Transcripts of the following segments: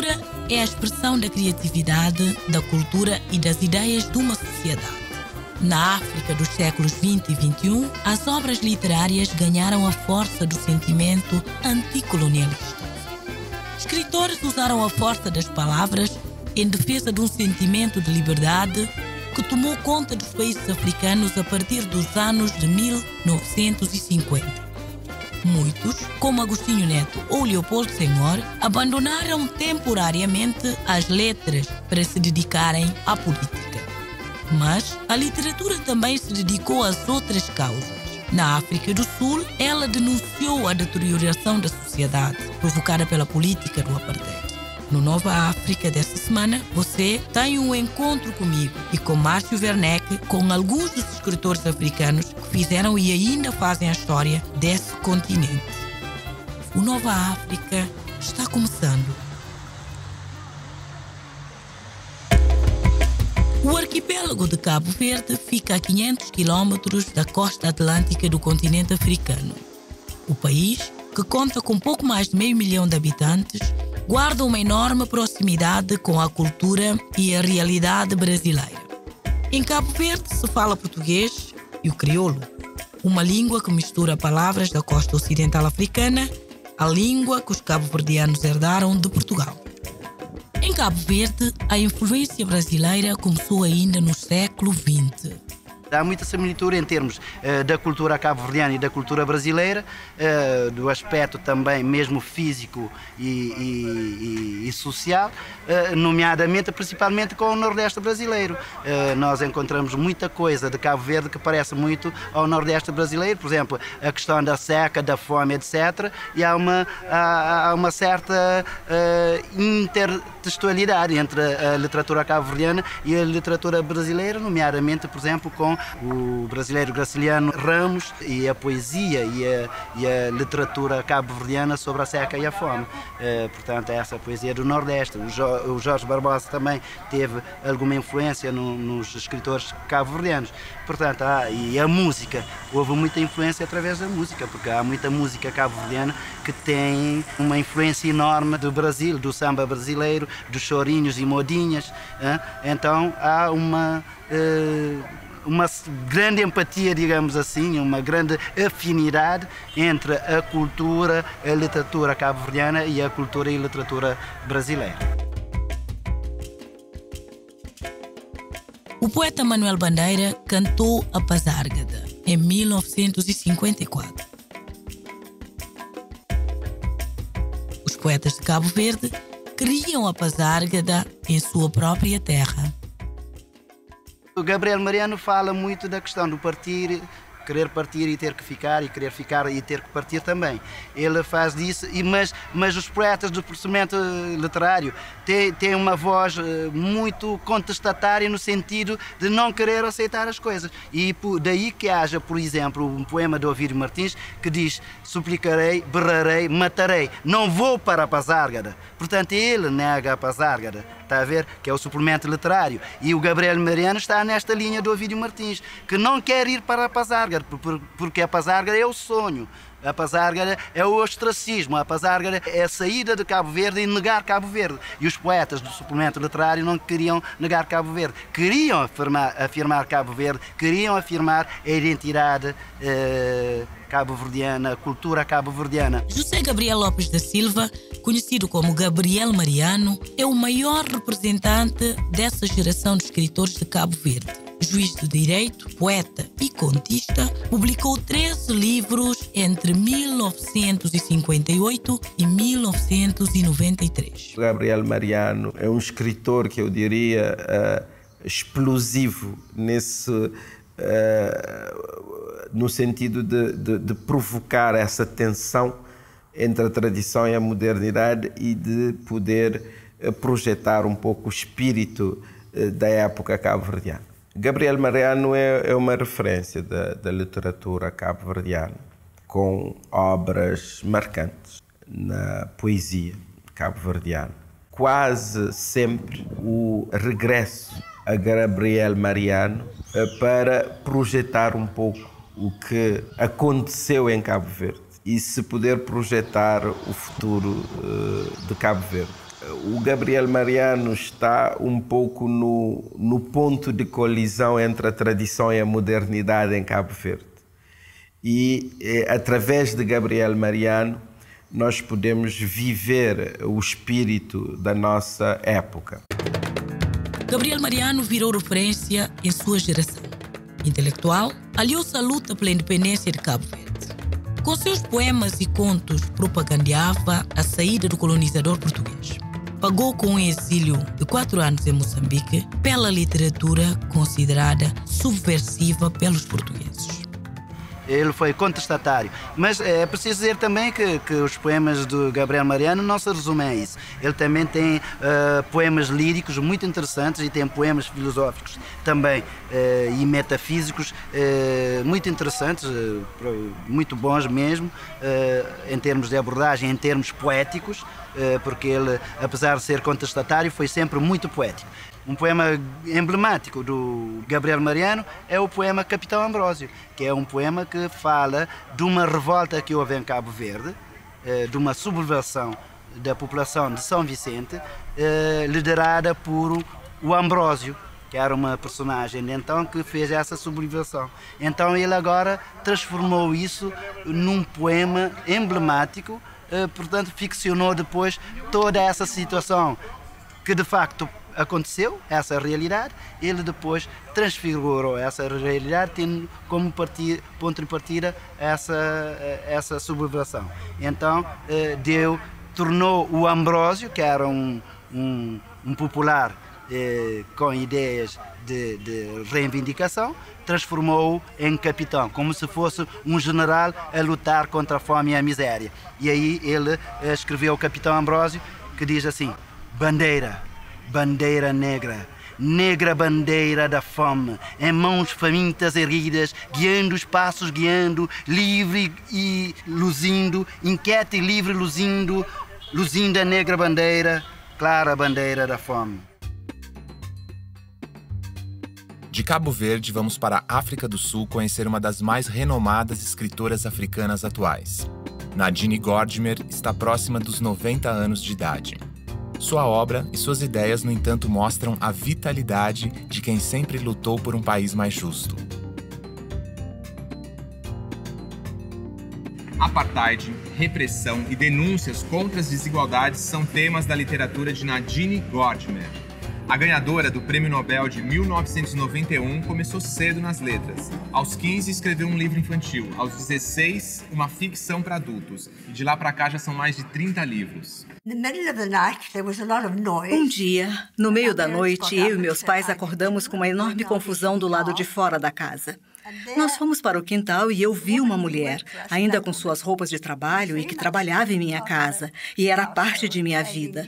literatura é a expressão da criatividade, da cultura e das ideias de uma sociedade. Na África dos séculos XX e XXI, as obras literárias ganharam a força do sentimento anticolonialista. Escritores usaram a força das palavras em defesa de um sentimento de liberdade que tomou conta dos países africanos a partir dos anos de 1950. Muitos, como Agostinho Neto ou Leopoldo Senghor, abandonaram temporariamente as letras para se dedicarem à política. Mas a literatura também se dedicou às outras causas. Na África do Sul, ela denunciou a deterioração da sociedade provocada pela política do apartheid. No Nova África desta semana, você tem um encontro comigo e com Márcio Werneck, com alguns dos escritores africanos que fizeram e ainda fazem a história desse continente. O Nova África está começando. O arquipélago de Cabo Verde fica a 500 quilômetros da costa atlântica do continente africano. O país, que conta com pouco mais de 500 mil de habitantes, guarda uma enorme proximidade com a cultura e a realidade brasileira. Em Cabo Verde se fala português e o crioulo, uma língua que mistura palavras da costa ocidental africana, a língua que os cabo-verdianos herdaram de Portugal. Em Cabo Verde, a influência brasileira começou ainda no século XX. Há muita similitud em termos da cultura cabo-verdiana e da cultura brasileira, do aspecto também mesmo físico e social, nomeadamente, principalmente com o Nordeste brasileiro. Nós encontramos muita coisa de Cabo Verde que parece muito ao Nordeste brasileiro, por exemplo, a questão da seca, da fome, etc. E há uma certa intertextualidade entre a literatura cabo-verdiana e a literatura brasileira, nomeadamente, por exemplo, com o brasileiro Graciliano Ramos e a poesia e a literatura cabo-verdiana sobre a seca e a fome. Portanto, essa poesia do Nordeste. O Jorge Barbosa também teve alguma influência nos escritores cabo-verdianos. Portanto, e a música. Houve muita influência através da música, porque há muita música cabo-verdiana que tem uma influência enorme do Brasil, do samba brasileiro, dos chorinhos e modinhas. Então, há uma grande empatia, digamos assim, uma grande afinidade entre a cultura, a literatura cabo-verdiana e a cultura e literatura brasileira. O poeta Manuel Bandeira cantou a Pazárgada em 1954. Os poetas de Cabo Verde criam a Pazárgada em sua própria terra. O Gabriel Mariano fala muito da questão do partir, querer partir e ter que ficar, e querer ficar e ter que partir também. Ele faz disso, mas os poetas do procedimento literário têm uma voz muito contestatária no sentido de não querer aceitar as coisas. E daí que haja, por exemplo, um poema de Ovídio Martins que diz: suplicarei, berrarei, matarei, não vou para a Pazárgada. Portanto, ele nega a Pazárgada, está a ver? Que é o suplemento literário. E o Gabriel Mariano está nesta linha do Ovídio Martins, que não quer ir para a Pazárgada, porque a Pazárgada é o sonho. A Pazárgada é o ostracismo, a Pazárgada é a saída de Cabo Verde e negar Cabo Verde. E os poetas do suplemento literário não queriam negar Cabo Verde, queriam afirmar Cabo Verde, queriam afirmar a identidade cabo-verdiana, a cultura cabo-verdiana. José Gabriel Lopes da Silva, conhecido como Gabriel Mariano, é o maior representante dessa geração de escritores de Cabo Verde. Juiz de direito, poeta e contista, publicou 13 livros entre 1958 e 1993. Gabriel Mariano é um escritor que eu diria explosivo no sentido de provocar essa tensão entre a tradição e a modernidade e de poder projetar um pouco o espírito da época cabo-verdiana. Gabriel Mariano é uma referência da literatura cabo-verdiana, com obras marcantes na poesia cabo-verdiana. Quase sempre o regresso a Gabriel Mariano para projetar um pouco o que aconteceu em Cabo Verde e se poder projetar o futuro de Cabo Verde. o Gabriel Mariano está um pouco no ponto de colisão entre a tradição e a modernidade em Cabo Verde. E através de Gabriel Mariano nós podemos viver o espírito da nossa época. Gabriel Mariano virou referência em sua geração. Intelectual, aliou-se à luta pela independência de Cabo Verde. Com seus poemas e contos, propagandeava a saída do colonizador português. Pagou com um exílio de 4 anos em Moçambique pela literatura considerada subversiva pelos portugueses. Ele foi contestatário. Mas é preciso dizer também que os poemas do Gabriel Mariano não se resumem a isso. Ele também tem poemas líricos muito interessantes e tem poemas filosóficos também e metafísicos muito interessantes, muito bons mesmo, em termos de abordagem, em termos poéticos, porque ele, apesar de ser contestatário, foi sempre muito poético. Um poema emblemático do Gabriel Mariano é o poema Capitão Ambrósio, que é um poema que fala de uma revolta que houve em Cabo Verde, de uma sublevação da população de São Vicente, liderada por o Ambrósio, que era uma personagem então que fez essa sublevação. Então ele agora transformou isso num poema emblemático, portanto ficcionou depois toda essa situação que de facto aconteceu, essa realidade. Ele depois transfigurou essa realidade, tendo como ponto de partida essa sublevação. Então tornou o Ambrósio, que era um popular com ideias de reivindicação, transformou-o em capitão, como se fosse um general a lutar contra a fome e a miséria. E aí ele escreveu o Capitão Ambrósio, que diz assim: bandeira, bandeira negra, negra bandeira da fome, em mãos famintas erguidas, guiando os passos, guiando, livre e luzindo, inquieta e livre luzindo, luzindo a negra bandeira, clara bandeira da fome. De Cabo Verde, vamos para a África do Sul conhecer uma das mais renomadas escritoras africanas atuais. Nadine Gordimer está próxima dos 90 anos de idade. Sua obra e suas ideias, no entanto, mostram a vitalidade de quem sempre lutou por um país mais justo. Apartheid, repressão e denúncias contra as desigualdades são temas da literatura de Nadine Gordimer. A ganhadora do Prêmio Nobel de 1991 começou cedo nas letras. Aos 15, escreveu um livro infantil. Aos 16, uma ficção para adultos. E de lá para cá já são mais de 30 livros. Um dia, no meio da noite, eu e meus pais acordamos com uma enorme confusão do lado de fora da casa. Nós fomos para o quintal e eu vi uma mulher, ainda com suas roupas de trabalho e que trabalhava em minha casa, e era parte de minha vida.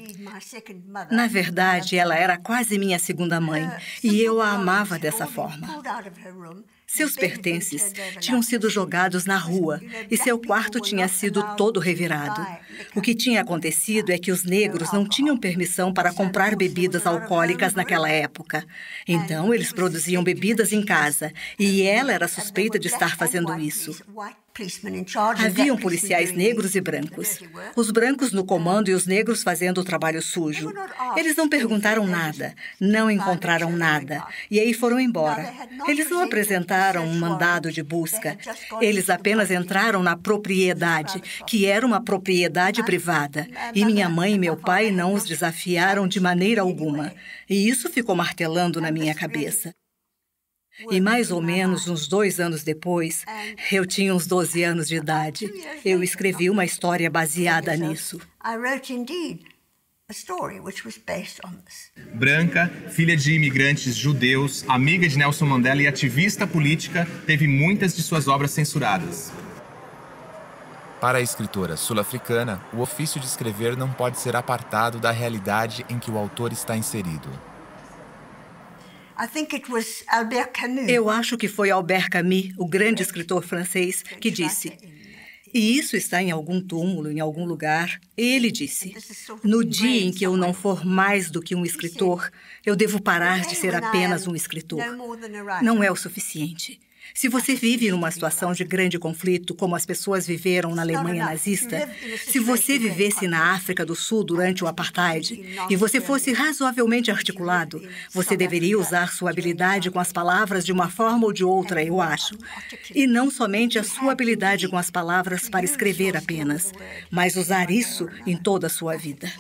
Na verdade, ela era quase minha segunda mãe, e eu a amava dessa forma. Seus pertences tinham sido jogados na rua e seu quarto tinha sido todo revirado. O que tinha acontecido é que os negros não tinham permissão para comprar bebidas alcoólicas naquela época. Então, eles produziam bebidas em casa e ela era suspeita de estar fazendo isso. Haviam policiais negros e brancos. Os brancos no comando e os negros fazendo o trabalho sujo. Eles não perguntaram nada, não encontraram nada, e aí foram embora. Eles não apresentaram um mandado de busca. Eles apenas entraram na propriedade, que era uma propriedade privada. E minha mãe e meu pai não os desafiaram de maneira alguma. E isso ficou martelando na minha cabeça. E mais ou menos uns 2 anos depois, eu tinha uns 12 anos de idade, eu escrevi uma história baseada nisso. Branca, filha de imigrantes judeus, amiga de Nelson Mandela e ativista política, teve muitas de suas obras censuradas. Para a escritora sul-africana, o ofício de escrever não pode ser apartado da realidade em que o autor está inserido. Eu acho que foi Albert Camus, o grande escritor francês, que disse: e isso está em algum túmulo, em algum lugar. Ele disse: no dia em que eu não for mais do que um escritor, eu devo parar de ser apenas um escritor. Não é o suficiente. Se você vive numa situação de grande conflito, como as pessoas viveram na Alemanha nazista, se você vivesse na África do Sul durante o apartheid e você fosse razoavelmente articulado, você deveria usar sua habilidade com as palavras de uma forma ou de outra, eu acho. E não somente a sua habilidade com as palavras para escrever apenas, mas usar isso em toda a sua vida.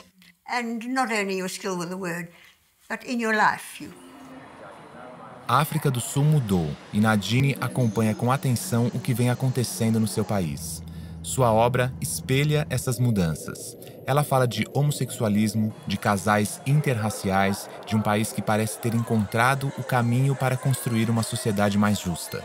A África do Sul mudou e Nadine acompanha com atenção o que vem acontecendo no seu país. Sua obra espelha essas mudanças. Ela fala de homossexualismo, de casais interraciais, de um país que parece ter encontrado o caminho para construir uma sociedade mais justa.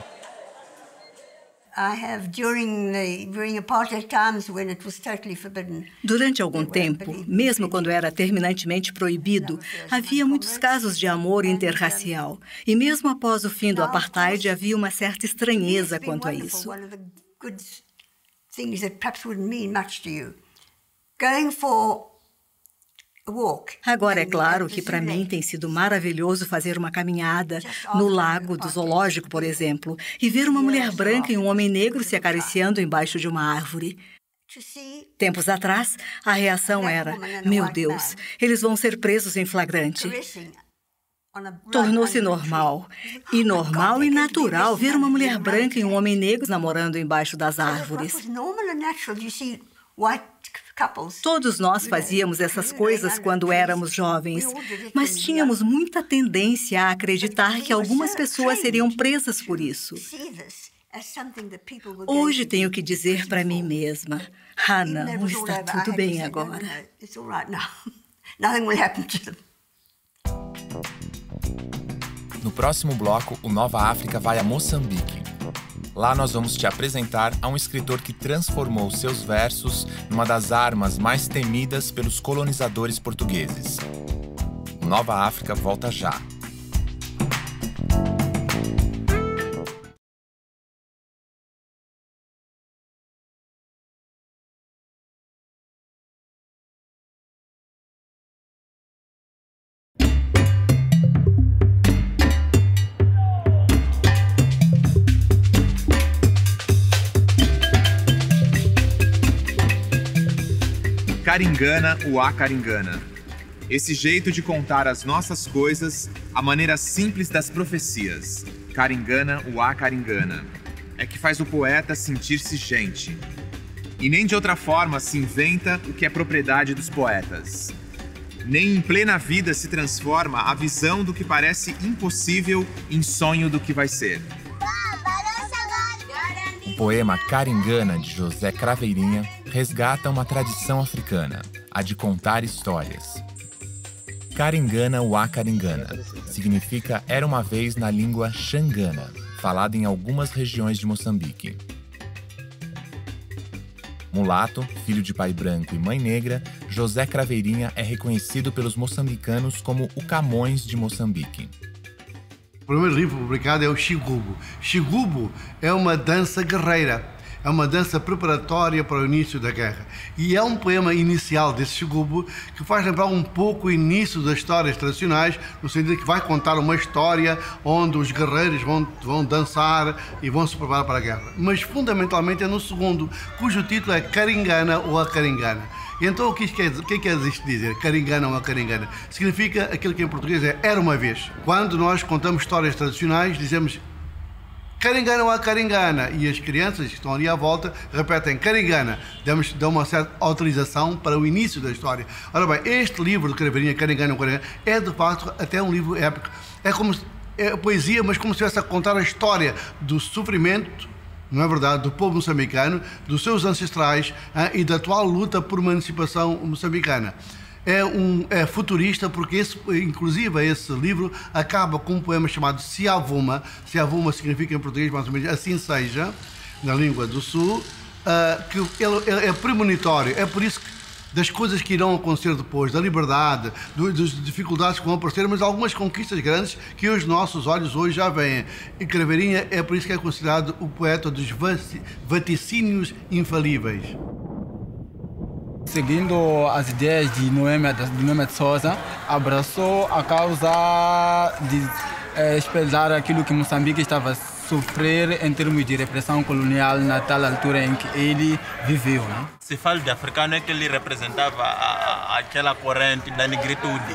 Durante algum tempo, mesmo quando era terminantemente proibido, havia muitos casos de amor interracial. E mesmo após o fim do apartheid, havia uma certa estranheza quanto a isso. Agora, é claro que para mim tem sido maravilhoso fazer uma caminhada no lago do zoológico, por exemplo, e ver uma mulher branca e um homem negro se acariciando embaixo de uma árvore. Tempos atrás, a reação era: meu Deus, eles vão ser presos em flagrante. Tornou-se normal. E normal e natural ver uma mulher branca e um homem negro namorando embaixo das árvores. Todos nós fazíamos essas coisas quando éramos jovens, mas tínhamos muita tendência a acreditar que algumas pessoas seriam presas por isso. Hoje tenho que dizer para mim mesma: não, está tudo bem agora. No próximo bloco, o Nova África vai a Moçambique. Lá nós vamos te apresentar a um escritor que transformou seus versos numa das armas mais temidas pelos colonizadores portugueses. O Nova África volta já. Karingana, o Akaringana. Esse jeito de contar as nossas coisas, a maneira simples das profecias. Karingana, o Akaringana. É que faz o poeta sentir-se gente. E nem de outra forma se inventa o que é propriedade dos poetas. Nem em plena vida se transforma a visão do que parece impossível em sonho do que vai ser. O poema Karingana, de José Craveirinha, resgata uma tradição africana, a de contar histórias. Karingana o Akaringana significa era uma vez na língua xangana, falada em algumas regiões de Moçambique. Mulato, filho de pai branco e mãe negra, José Craveirinha é reconhecido pelos moçambicanos como o Camões de Moçambique. O primeiro livro publicado é o Xigubo. Xigubo é uma dança guerreira, é uma dança preparatória para o início da guerra. E é um poema inicial desse Xigubo que faz lembrar um pouco o início das histórias tradicionais, no sentido que vai contar uma história onde os guerreiros vão dançar e vão se preparar para a guerra. Mas fundamentalmente é no segundo, cujo título é Karingana ou Akaringana. E então o que quer isto dizer? Karingana ou Akaringana? Significa aquilo que em português é era uma vez. Quando nós contamos histórias tradicionais, dizemos Karingana ou Akaringana, e as crianças que estão ali à volta repetem Karingana, dão uma certa autorização para o início da história. Ora bem, este livro de Craveirinha, Karingana ou Akaringana, é de facto até um livro épico. É poesia, mas como se estivesse a contar a história do sofrimento, não é verdade, do povo moçambicano, dos seus ancestrais e da atual luta por emancipação moçambicana. É futurista porque, inclusive, esse livro acaba com um poema chamado Siavuma. Siavuma significa em português mais ou menos assim seja, na língua do Sul, que ele é premonitório. É por isso que das coisas que irão acontecer depois, da liberdade, das dificuldades que vão aparecer, mas algumas conquistas grandes que os nossos olhos hoje já veem. E Craveirinha é por isso que é considerado o poeta dos vaticínios infalíveis. Seguindo as ideias de Noêmia de Sousa, abraçou a causa de espelhar aquilo que Moçambique estava sofrer em termos de repressão colonial na tal altura em que ele viveu. Né? Se fala de africano é que ele representava aquela corrente da negritude.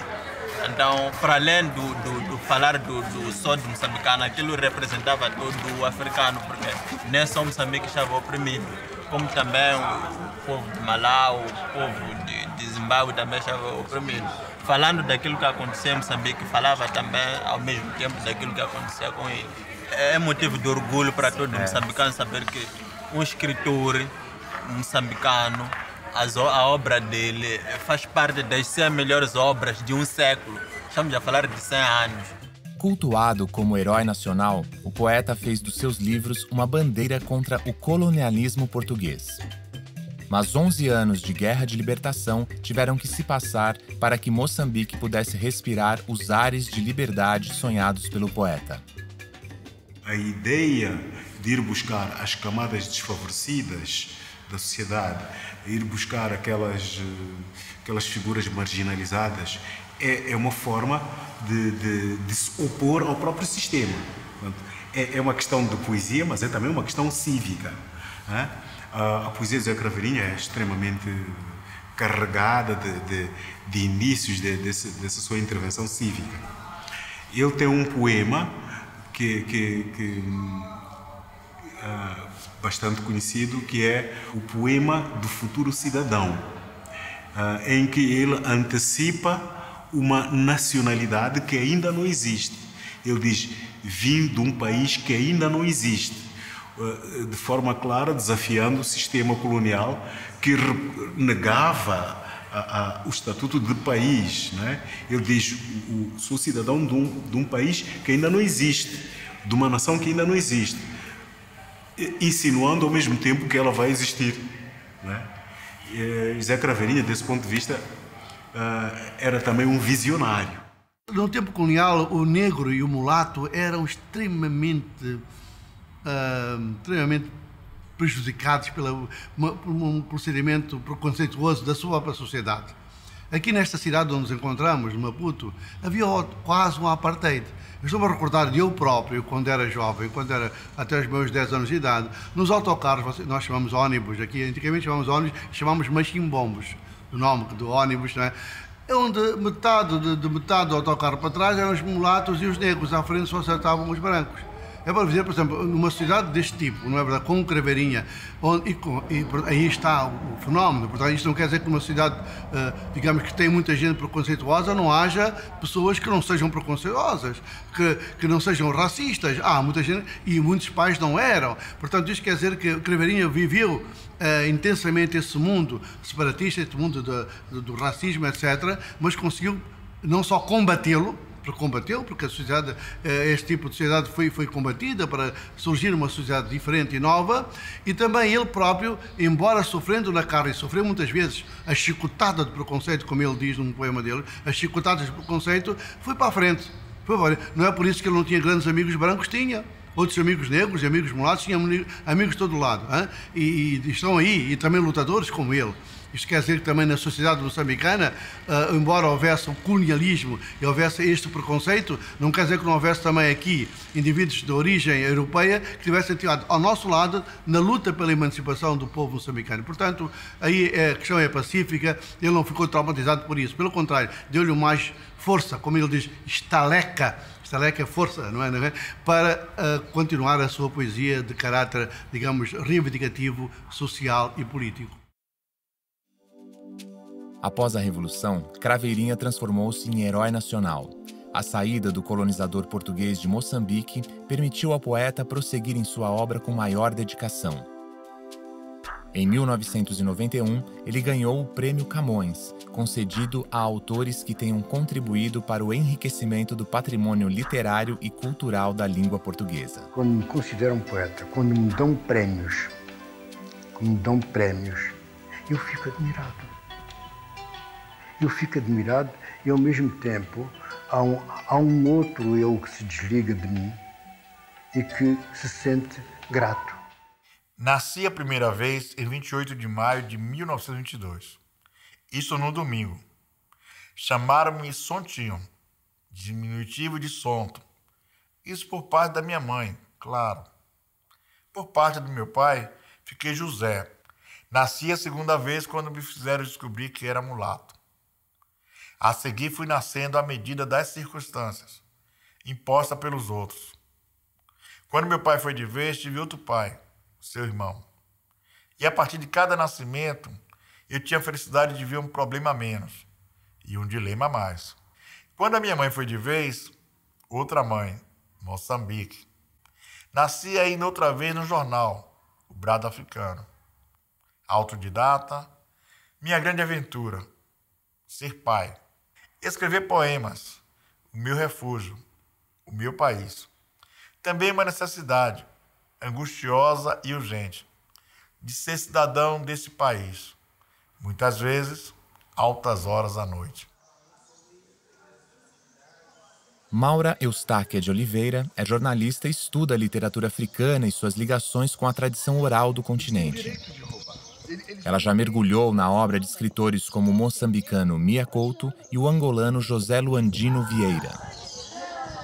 Então, para além do falar do só do moçambicano, aquilo representava todo o africano, porque nem só Moçambique estava oprimido, como também o povo de Malau, o povo de Zimbábue também estava oprimido. Falando daquilo que acontecia em Moçambique, falava também ao mesmo tempo daquilo que acontecia com ele. É motivo de orgulho para todo moçambicano saber que um escritor moçambicano, a obra dele faz parte das 100 melhores obras de um século. Estamos a falar de 100 anos. Cultuado como herói nacional, o poeta fez dos seus livros uma bandeira contra o colonialismo português. Mas 11 anos de guerra de libertação tiveram que se passar para que Moçambique pudesse respirar os ares de liberdade sonhados pelo poeta. A ideia de ir buscar as camadas desfavorecidas da sociedade, ir buscar aquelas figuras marginalizadas, é uma forma de se opor ao próprio sistema. É uma questão de poesia, mas é também uma questão cívica. A poesia de Zé Craveirinha é extremamente carregada de indícios dessa sua intervenção cívica. Ele tem um poema que bastante conhecido, que é o poema do futuro cidadão, em que ele antecipa uma nacionalidade que ainda não existe. Ele diz: vim de um país que ainda não existe, de forma clara desafiando o sistema colonial que negava o estatuto de país, né? Ele diz: sou cidadão de um país que ainda não existe, de uma nação que ainda não existe, insinuando ao mesmo tempo que ela vai existir, né? Zé Craveirinha, desse ponto de vista, era também um visionário. No tempo colonial, o negro e o mulato eram extremamente prejudicados por um procedimento preconceituoso da sua própria sociedade. Aqui nesta cidade onde nos encontramos, no Maputo, havia quase um apartheid. Eu estou-me a recordar de eu próprio, quando era jovem, quando era até os meus 10 anos de idade, nos autocarros, nós chamamos ônibus, aqui antigamente chamamos ônibus, chamamos machimbombos, o nome do ônibus, não é? Onde metade do autocarro para trás eram os mulatos e os negros, à frente só acertavam os brancos. É para dizer, por exemplo, numa cidade deste tipo, não é verdade, com Craveirinha, aí está o fenómeno. Portanto, isto não quer dizer que numa cidade, digamos, que tem muita gente preconceituosa, não haja pessoas que não sejam preconceituosas, que não sejam racistas. Há muita gente, e muitos pais não eram. Portanto, isto quer dizer que Craveirinha viveu intensamente esse mundo separatista, esse mundo do racismo, etc., mas conseguiu não só combatê-lo, porque a sociedade, este tipo de sociedade foi combatida para surgir uma sociedade diferente e nova, e também ele próprio, embora sofrendo na carne, e sofreu muitas vezes a chicotada de preconceito, como ele diz num poema dele, as chicotadas de preconceito, foi para a frente. Não é por isso que ele não tinha grandes amigos brancos, tinha. Outros amigos negros e amigos mulatos, tinham amigos de todo lado. E estão aí, e também lutadores como ele. Isto quer dizer que também na sociedade moçambicana, embora houvesse o colonialismo e houvesse este preconceito, não quer dizer que não houvesse também aqui indivíduos de origem europeia que tivessem tirado ao nosso lado na luta pela emancipação do povo moçambicano. Portanto, aí a questão é pacífica, ele não ficou traumatizado por isso. Pelo contrário, deu-lhe mais força, como ele diz, estaleca é força, não é? Para continuar a sua poesia de caráter, digamos, reivindicativo, social e político. Após a Revolução, Craveirinha transformou-se em herói nacional. A saída do colonizador português de Moçambique permitiu ao poeta prosseguir em sua obra com maior dedicação. Em 1991, ele ganhou o Prêmio Camões, concedido a autores que tenham contribuído para o enriquecimento do patrimônio literário e cultural da língua portuguesa. Quando me considero um poeta, quando me dão prémios, eu fico admirado. E, ao mesmo tempo, há um outro eu que se desliga de mim e que se sente grato. Nasci a primeira vez em 28 de maio de 1922. Isso no domingo. Chamaram-me Sontinho, diminutivo de Sonto. Isso por parte da minha mãe, claro. Por parte do meu pai, fiquei José. Nasci a segunda vez quando me fizeram descobrir que era mulato. A seguir fui nascendo à medida das circunstâncias, imposta pelos outros. Quando meu pai foi de vez, tive outro pai, seu irmão. E a partir de cada nascimento, eu tinha a felicidade de ver um problema a menos e um dilema a mais. Quando a minha mãe foi de vez, outra mãe, Moçambique. Nasci ainda outra vez no jornal, o Brado Africano. Autodidata, minha grande aventura, ser pai. Escrever poemas, o meu refúgio, o meu país. Também uma necessidade, angustiosa e urgente, de ser cidadão desse país. Muitas vezes, altas horas da noite. Maura Eustáquia de Oliveira é jornalista e estuda a literatura africana e suas ligações com a tradição oral do continente. Ela já mergulhou na obra de escritores como o moçambicano Mia Couto e o angolano José Luandino Vieira.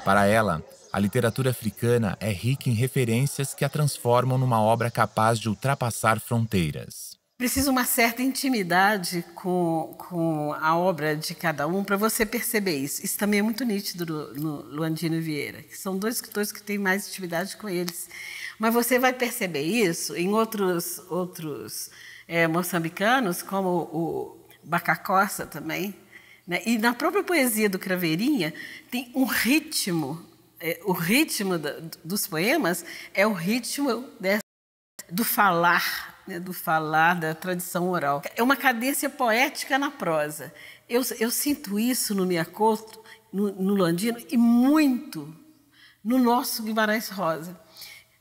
Para ela, a literatura africana é rica em referências que a transformam numa obra capaz de ultrapassar fronteiras. Precisa uma certa intimidade com a obra de cada um para você perceber isso. Isso também é muito nítido no Luandino Vieira, que são dois escritores que têm mais intimidade com eles. Mas você vai perceber isso em outros moçambicanos, como o Bacacossa também, né? E na própria poesia do Craveirinha tem um ritmo, o ritmo dos poemas é o ritmo do falar, né? Do falar da tradição oral. É uma cadência poética na prosa. Eu sinto isso no Mia Couto, no Luandino, e muito no nosso Guimarães Rosa.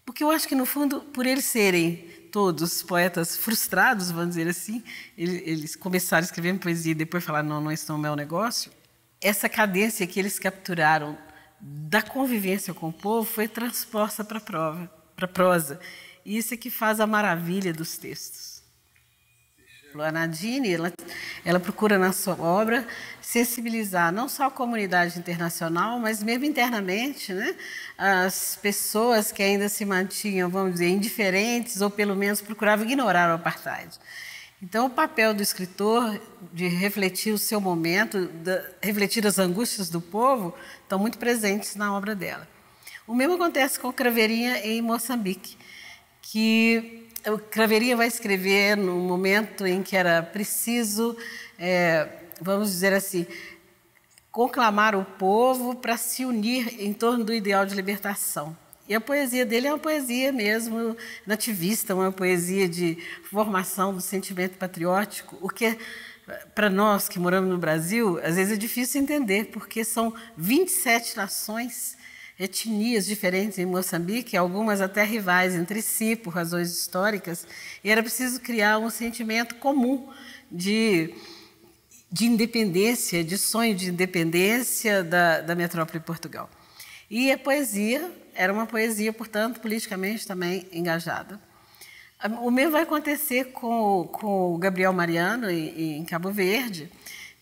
Porque eu acho que, no fundo, por eles serem todos poetas frustrados, vamos dizer assim, eles começaram a escrever poesia e depois falaram, não, isso não é o meu negócio. Essa cadência que eles capturaram da convivência com o povo foi transposta para a prosa. E isso é que faz a maravilha dos textos. Luana Dini, ela procura na sua obra sensibilizar não só a comunidade internacional, mas mesmo internamente, né, as pessoas que ainda se mantinham, vamos dizer, indiferentes ou pelo menos procuravam ignorar o apartheid. Então, o papel do escritor de refletir o seu momento, refletir as angústias do povo, estão muito presentes na obra dela. O mesmo acontece com o Craveirinha em Moçambique, que o Craveirinha vai escrever no momento em que era preciso, vamos dizer assim, conclamar o povo para se unir em torno do ideal de libertação. E a poesia dele é uma poesia mesmo nativista, uma poesia de formação do sentimento patriótico, o que, para nós que moramos no Brasil, às vezes é difícil entender, porque são 27 nações, etnias diferentes em Moçambique, algumas até rivais entre si por razões históricas, e era preciso criar um sentimento comum de independência, de sonho de independência da metrópole de Portugal. E a poesia era uma poesia, portanto, politicamente também engajada. O mesmo vai acontecer com o Gabriel Mariano, em Cabo Verde,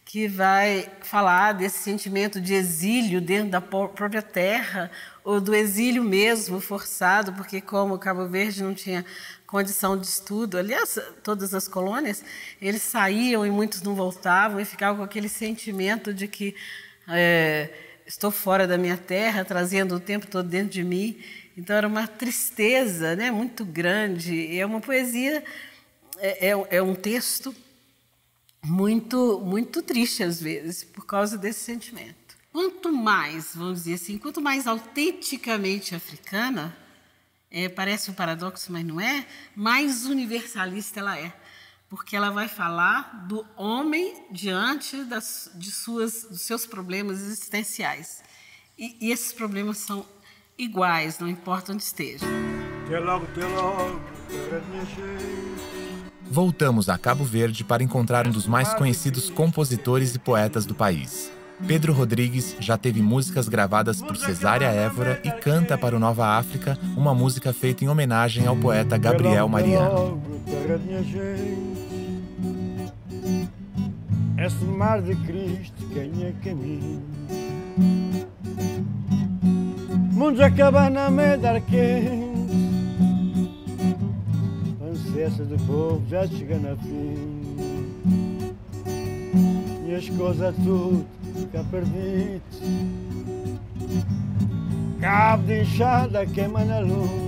que vai falar desse sentimento de exílio dentro da própria terra, ou do exílio mesmo forçado, porque como Cabo Verde não tinha condição de estudo, aliás, todas as colônias, eles saíam e muitos não voltavam, e ficavam com aquele sentimento de que estou fora da minha terra, trazendo o tempo todo dentro de mim. Então, era uma tristeza, né, muito grande. E é uma poesia, é um texto muito, muito triste, às vezes, por causa desse sentimento. Quanto mais, vamos dizer assim, quanto mais autenticamente africana, parece um paradoxo, mas não é, mais universalista ela é. Porque ela vai falar do homem diante dos seus problemas existenciais. E esses problemas são iguais, não importa onde esteja. Voltamos a Cabo Verde para encontrar um dos mais conhecidos compositores e poetas do país. Pedro Rodrigues já teve músicas gravadas por Cesária Évora e canta para o Nova África uma música feita em homenagem ao poeta Gabriel Mariano. Esse mar de Cristo quem é caminho, mundo acaba na medar quente, a ansiedade do povo já chega na fim, e as coisas tudo fica perdido. Cabo de enxada queima na luz,